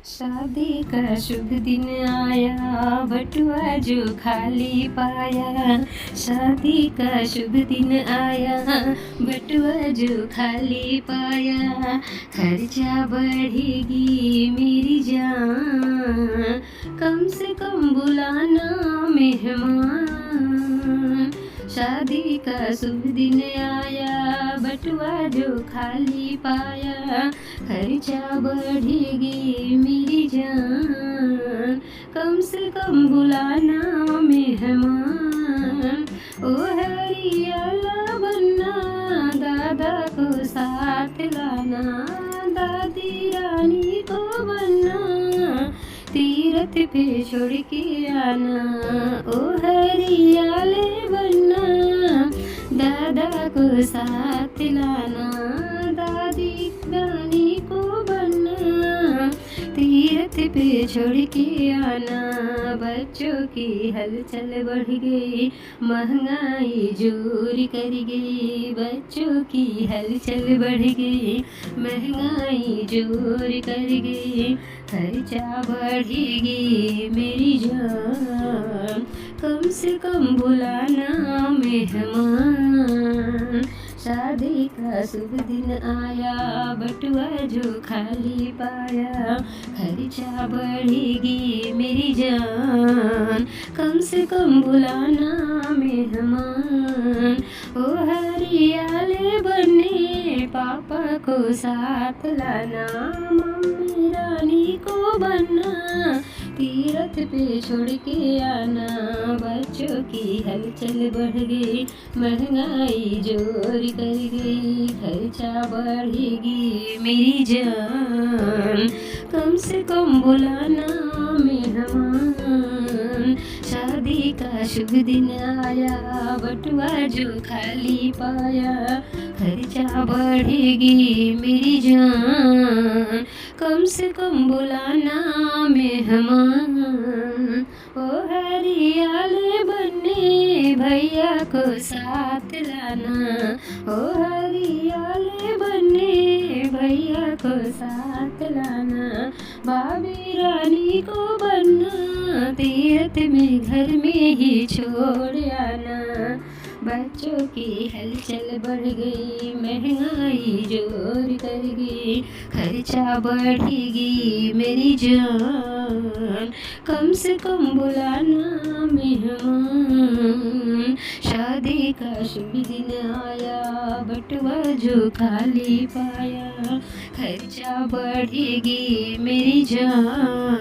शादी का शुभ दिन आया, बटुआ जो खाली पाया। शादी का शुभ दिन आया, बटुआ जो खाली पाया। खर्चा बढ़ेगी मेरी जान, कम से कम बुलाना मेहमान। शादी का शुभ दिन आया, बटुआ जो खाली पाया। खर्चा बढ़ेगी मेरी जान, कम से कम बुलाना मेहमान। ओ हरियाला बनना, दादा को साथ लाना। दादी रानी को बनना, तीरथ पे छोड़ के आना। ओ हरियाले बनना, दादा को साथ लाना। दादी रानी को बनना, तीरथ पे छोड़ के आना। बच्चों की हलचल बढ़ गई, महंगाई जोर कर गई। बच्चों की हलचल बढ़ गई, महंगाई जोर कर गई। खर्चा बढ़ेगी मेरी जान, कम से कम बुलाना मेहमान। शादी का शुभ दिन आया, बटुआ जो खाली पाया। खर्चा बढ़ेगी मेरी जान, कम से कम बुलाना मेहमान। ओ हरियाले बनने, पापा को साथ लाना। मम्मी रानी को बनना, तीरथ पे छोड़ के आना। बच्चों की हलचल बढ़ गई, महंगाई जोर कर गई। खर्चा बढ़ेगी मेरी जान, कम से कम बुलाना मेहमान। शादी का शुभ दिन आया, बटुआ जो खाली पाया। खर्चा बढ़ेगी मेरी जान, कम से कम बुलाना मेहमान। ओ हरियाले बनने, भैया को साथ लाना। ओ हरियाले बनने, भैया को साथ लाना। भाभी रानी को बनना, तीरथ में घर में ही छोड़ आना। बच्चों की हलचल बढ़ गई, महंगाई जोर कर गई। खर्चा बढ़ेगी मेरी जान, कम से कम बुलाना मेहमान। शादी का शुभ दिन आया, बटुआ जो खाली पाया। खर्चा बढ़ेगी मेरी जान,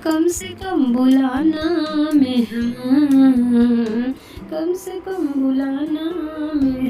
कम से कम बुलाना मेहमान। कम से कम बुलाना मेहमान।